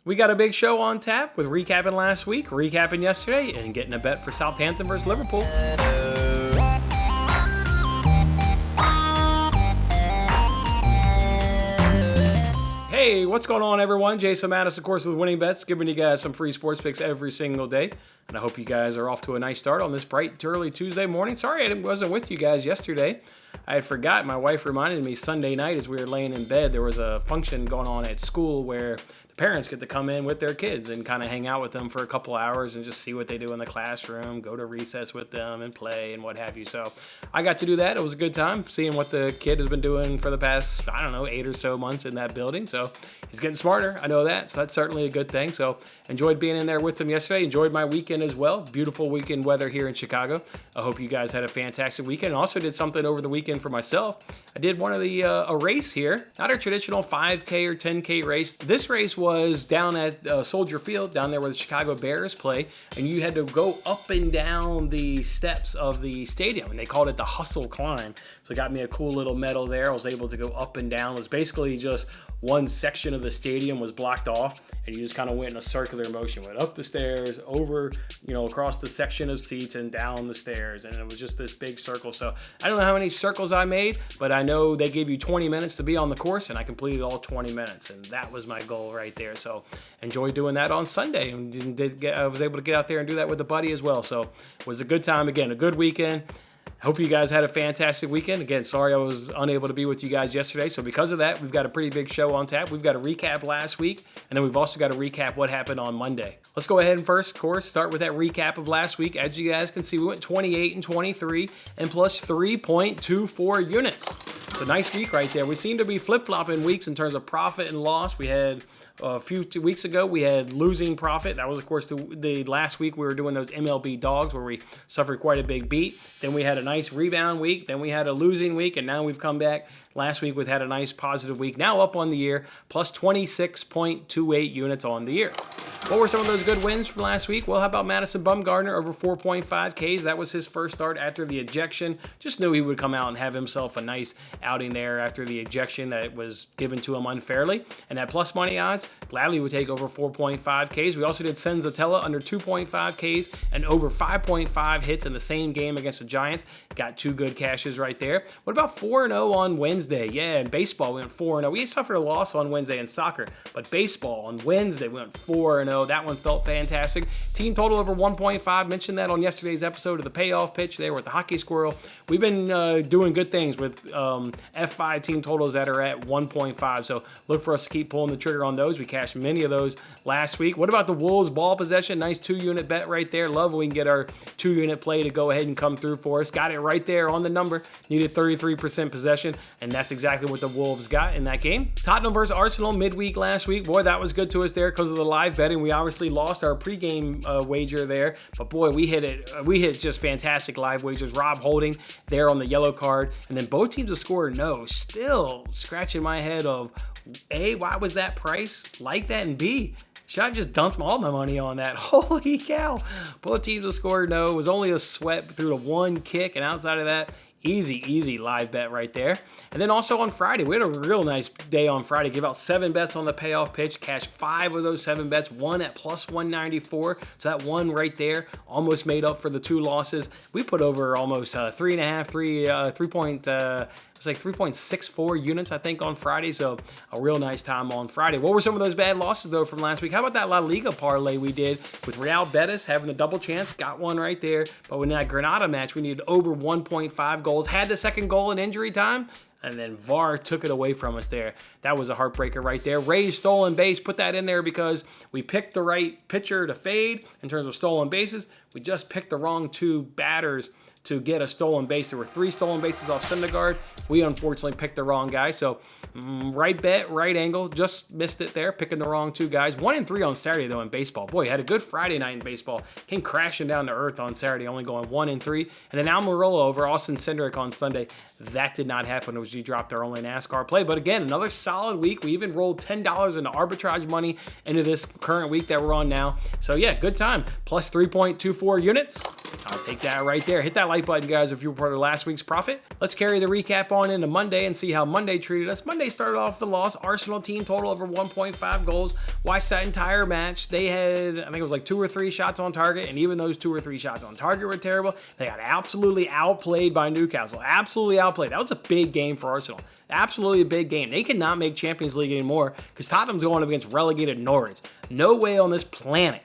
We got a big show on tap with recapping last week, recapping yesterday, and getting a bet for Southampton versus Liverpool. Hey, what's going on, everyone? Jason Mattis, of course, with Winning Bets, giving you guys some free sports picks every single day. And I hope you guys are off to a nice start on this bright, early Tuesday morning. Sorry I wasn't with you guys yesterday. I had forgotten. My wife reminded me Sunday night as we were laying in bed, there was a function going on at school where the parents get to come in with their kids and kind of hang out with them for a couple hours and just see what they do in the classroom, go to recess with them and play and what have you. So I got to do that. It was a good time seeing what the kid has been doing for the past, 8 or so months in that building. So he's getting smarter. I know that. So that's certainly a good thing. So enjoyed being in there with them yesterday. Enjoyed my weekend as well. Beautiful weekend weather here in Chicago. I hope you guys had a fantastic weekend. And also did something over the weekend for myself. I did one of a race here. Not a traditional 5K or 10K race. This race was down at Soldier Field, down there where the Chicago Bears play. And you had to go up and down the steps of the stadium. And they called it the Hustle Climb. So it got me a cool little medal there. I was able to go up and down. It was basically just one section of the stadium was blocked off, and you just kind of went in a circular motion, went up the stairs, over, across the section of seats and down the stairs, and it was just this big circle. So I don't know how many circles I made, but I know they gave you 20 minutes to be on the course, and I completed all 20 minutes, and that was my goal right there. So enjoyed doing that on Sunday, and I was able to get out there and do that with a buddy as well. So it was a good time. Again, a good weekend. Hope you guys had a fantastic weekend. Again, sorry I was unable to be with you guys yesterday. So because of that, we've got a pretty big show on tap. We've got a recap last week, and then we've also got to recap what happened on Monday. Let's go ahead and first, of course, start with that recap of last week. As you guys can see, we went 28 and 23 and plus 3.24 units. It's a nice week right there. We seem to be flip-flopping weeks in terms of profit and loss. We had a few 2 weeks ago, we had losing profit. That was, of course, the last week we were doing those MLB dogs where we suffered quite a big beat. Then we had a nice rebound week. Then we had a losing week, and now we've come back. Last week we've had a nice positive week. Now up on the year, plus 26.28 units on the year. What were some of those good wins from last week? Well, how about Madison Bumgarner over 4.5 Ks? That was his first start after the ejection. Just knew he would come out and have himself a nice outing there after the ejection that was given to him unfairly. And that plus money odds, gladly would take over 4.5 Ks. We also did Senzatella under 2.5 Ks and over 5.5 hits in the same game against the Giants. Got two good cashes right there. What about 4-0 on Wednesday? Yeah, in baseball we went 4-0. We suffered a loss on Wednesday in soccer, but baseball on Wednesday we went 4-0. That one felt fantastic. Team total over 1.5. Mentioned that on yesterday's episode of the payoff pitch there with the Hockey Squirrel. We've been doing good things with F5 team totals that are at 1.5. So look for us to keep pulling the trigger on those. We cashed many of those last week. What about the Wolves ball possession? Nice 2-unit bet right there. Love when we can get our 2-unit play to go ahead and come through for us. Got it right there on the number. Needed 33% possession, and that's exactly what the Wolves got in that game. Tottenham versus Arsenal midweek last week. Boy, that was good to us there because of the live betting. We obviously lost our pregame wager there, but boy, we hit it. We hit just fantastic live wagers. Rob Holding there on the yellow card, and then both teams to score no. Still scratching my head of A, why was that price like that, and B, should I just dump all my money on that? Holy cow. Both teams will score no. It was only a sweat through the one kick, and outside of that, easy live bet right there. And then also on Friday, we had a real nice day on Friday. Give out 7 bets on the payoff pitch. Cash 5 of those 7 bets. One at plus 194. So that one right there almost made up for the 2 losses. We put over almost 3.64 units, I think, on Friday. So a real nice time on Friday. What were some of those bad losses, though, from last week? How about that La Liga parlay we did with Real Betis having a double chance? Got one right there. But in that Granada match, we needed over 1.5 goals. Had the second goal in injury time, and then VAR took it away from us there. That was a heartbreaker right there. Ray's stolen base, put that in there because we picked the right pitcher to fade in terms of stolen bases. We just picked the wrong 2 batters to get a stolen base. There were 3 stolen bases off Syndergaard. We unfortunately picked the wrong guy. So right bet, right angle, just missed it there, picking the wrong 2 guys. 1 and 3 on Saturday though in baseball. Boy, had a good Friday night in baseball. Came crashing down to earth on Saturday, only going 1 and 3. And then Almirola over Austin Cindric on Sunday. That did not happen as we dropped our only NASCAR play. But again, another solid week. We even rolled $10 into arbitrage money into this current week that we're on now. So yeah, good time. Plus 3.24 units. I'll take that right there. Hit that like button, guys, if you were part of last week's profit. Let's carry the recap on into Monday and see how Monday treated us. Monday started off with the loss. Arsenal team total over 1.5 goals. Watched that entire match. They had, I think it was like 2 or 3 shots on target, and even those 2 or 3 shots on target were terrible. They got absolutely outplayed by Newcastle. Absolutely outplayed. That was a big game for Arsenal. Absolutely a big game. They cannot make Champions League anymore because Tottenham's going up against relegated Norwich. No way on this planet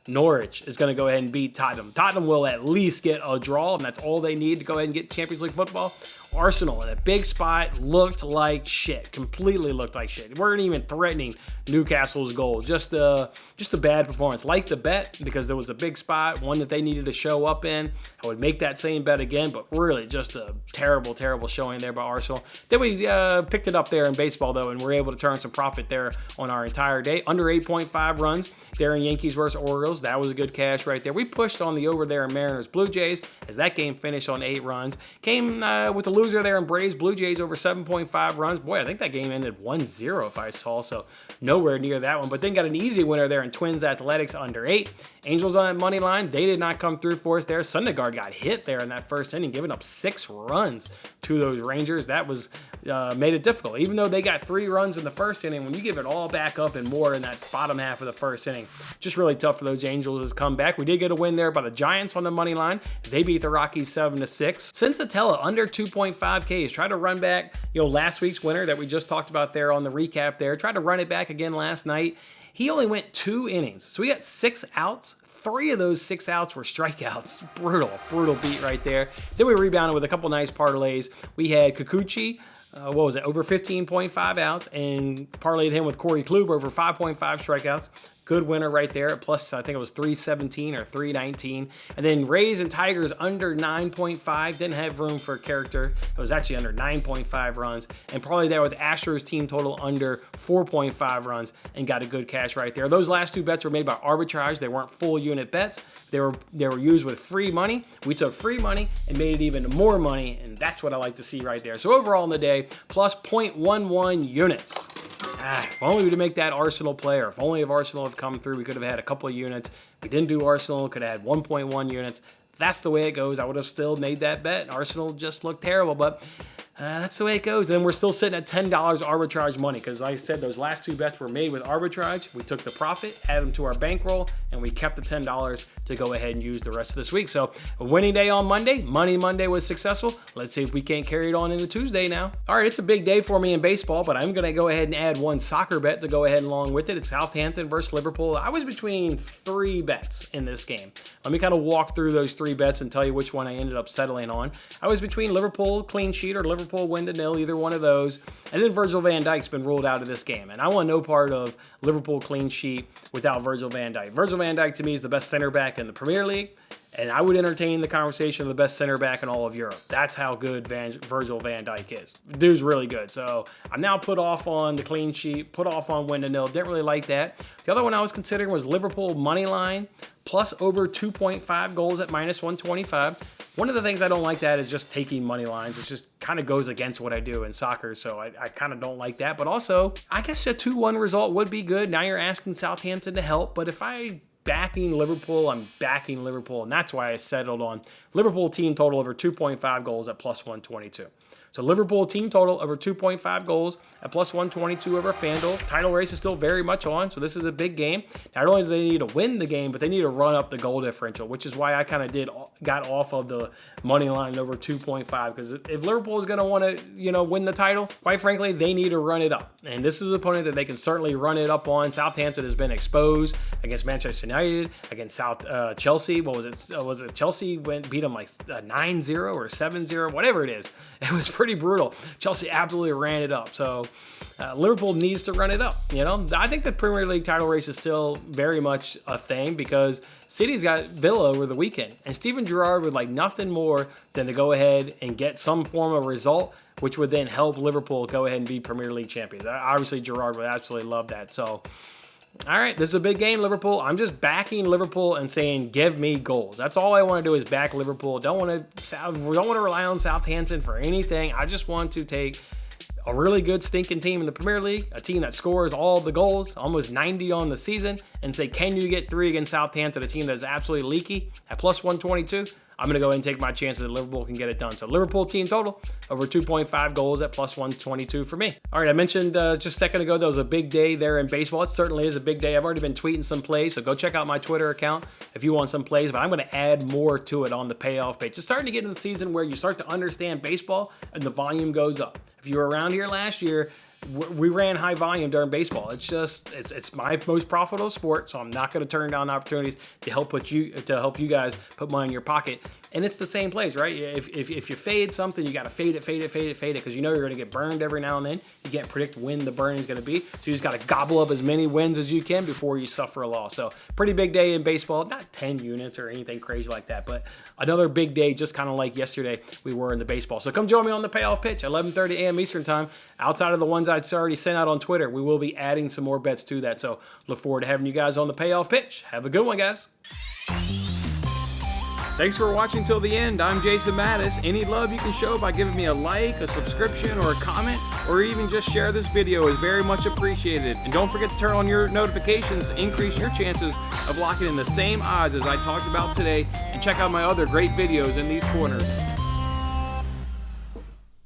Norwich is going to go ahead and beat Tottenham. Tottenham will at least get a draw, and that's all they need to go ahead and get Champions League football. Arsenal in a big spot looked like shit. Completely looked like shit. Weren't even threatening Newcastle's goal. Just a bad performance. Like the bet because there was a big spot, one that they needed to show up in. I would make that same bet again, but really just a terrible, terrible showing there by Arsenal. Then we picked it up there in baseball though, and we're able to turn some profit there on our entire day. Under 8.5 runs there in Yankees versus Orioles. That was a good cash right there. We pushed on the over there in Mariners Blue Jays as that game finished on 8 runs. Came with the loser there in Braves Blue Jays over 7.5 runs. Boy, I think that game ended 1-0 if I saw, so nowhere near that one. But then got an easy winner there in Twins Athletics under 8. Angels on that money line. They did not come through for us there. Syndergaard got hit there in that first inning, giving up 6 runs to those Rangers. That was made it difficult. Even though they got 3 runs in the first inning, when you give it all back up and more in that bottom half of the first inning, just really tough for those Angels to come back. We did get a win there by the Giants on the money line. They beat the Rockies 7-6. Sensatella under 2.5Ks. Tried to run back, last week's winner that we just talked about there on the recap there. Tried to run it back again last night. He only went 2 innings. So we got 6 outs. 3 of those 6 outs were strikeouts. Brutal beat right there. Then we rebounded with a couple nice parlays. We had Kikuchi, over 15.5 outs, and parlayed him with Corey Kluber over 5.5 strikeouts. Good winner right there. Plus, I think it was 317 or 319. And then Rays and Tigers under 9.5. Didn't have room for character. It was actually under 9.5 runs. And probably there with Astros team total under 4.5 runs and got a good cash right there. Those last 2 bets were made by arbitrage. They weren't full unit bets. They were used with free money. We took free money and made it even more money. And that's what I like to see right there. So overall in the day, plus 0.11 units. If only we could make that Arsenal player. If only if Arsenal had come through, we could have had a couple of units. We didn't do Arsenal, could have had 1.1 units. That's the way it goes. I would have still made that bet. Arsenal just looked terrible, but that's the way it goes. And we're still sitting at $10 arbitrage money because, like I said, those last 2 bets were made with arbitrage. We took the profit, added them to our bankroll, and we kept the $10 to go ahead and use the rest of this week. So a winning day on Monday. Money Monday was successful. Let's see if we can't carry it on into Tuesday now. All right, it's a big day for me in baseball, but I'm going to go ahead and add one soccer bet to go ahead along with it. It's Southampton versus Liverpool. I was between 3 bets in this game. Let me kind of walk through those 3 bets and tell you which one I ended up settling on. I was between Liverpool clean sheet or Liverpool win to nil, either one of those. And then Virgil van Dijk's been ruled out of this game. And I want no part of Liverpool clean sheet without Virgil van Dijk. Virgil van Dijk to me is the best center back in the Premier League. And I would entertain the conversation of the best center back in all of Europe. That's how good Virgil van Dijk is. The dude's really good. So I'm now put off on the clean sheet, put off on win to nil. Didn't really like that. The other one I was considering was Liverpool money line plus over 2.5 goals at minus 125. One of the things I don't like that is just taking money lines. It just kind of goes against what I do in soccer, so I kind of don't like that. But also, I guess a 2-1 result would be good. Now you're asking Southampton to help, but if I'm backing Liverpool, I'm backing Liverpool, and that's why I settled on Liverpool team total over 2.5 goals at plus 122. So Liverpool team total over 2.5 goals at plus 122 over FanDuel. Title race is still very much on, so this is a big game. Not only do they need to win the game, but they need to run up the goal differential, which is why I kind of got off of the money line over 2.5, because if Liverpool is going to want to, win the title, quite frankly, they need to run it up. And this is an opponent that they can certainly run it up on. Southampton has been exposed against Manchester United, against Chelsea. What was it? Was it Chelsea beat them like 9-0 or 7-0, whatever it is. It was pretty brutal. Chelsea absolutely ran it up. So Liverpool needs to run it up. I think the Premier League title race is still very much a thing because City's got Villa over the weekend, and Steven Gerrard would like nothing more than to go ahead and get some form of result, which would then help Liverpool go ahead and be Premier League champions. Obviously, Gerrard would absolutely love that. So, all right, this is a big game, Liverpool. I'm just backing Liverpool and saying, give me goals. That's all I want to do is back Liverpool. Don't want to rely on Southampton for anything. I just want to take a really good stinking team in the Premier League, a team that scores all the goals, almost 90 on the season, and say, can you get 3 against Southampton, a team that's absolutely leaky at plus 122? I'm going to go ahead and take my chances that Liverpool can get it done. So Liverpool team total over 2.5 goals at plus 122 for me. All right, I mentioned just a second ago there was a big day there in baseball. It certainly is a big day. I've already been tweeting some plays, so go check out my Twitter account if you want some plays, but I'm going to add more to it on the payoff page. It's starting to get into the season where you start to understand baseball and the volume goes up. If you were around here last year, we ran high volume during baseball. It's my most profitable sport, so I'm not going to turn down opportunities to help you guys put money in your pocket. And it's the same plays, right? If you fade something, you got to fade it, because you know you're going to get burned every now and then. You can't predict when the burn is going to be, so you just got to gobble up as many wins as you can before you suffer a loss. So pretty big day in baseball, not 10 units or anything crazy like that, but another big day, just kind of like yesterday we were in the baseball. So come join me on the payoff pitch, 11:30 a.m. Eastern time. Outside of the ones I'd already sent out on Twitter, we will be adding some more bets to that. So look forward to having you guys on the payoff pitch. Have a good one, guys. Thanks for watching till the end. I'm Jason Mattis. Any love you can show by giving me a like, a subscription, or a comment, or even just share this video is very much appreciated. And don't forget to turn on your notifications to increase your chances of locking in the same odds as I talked about today. And check out my other great videos in these corners.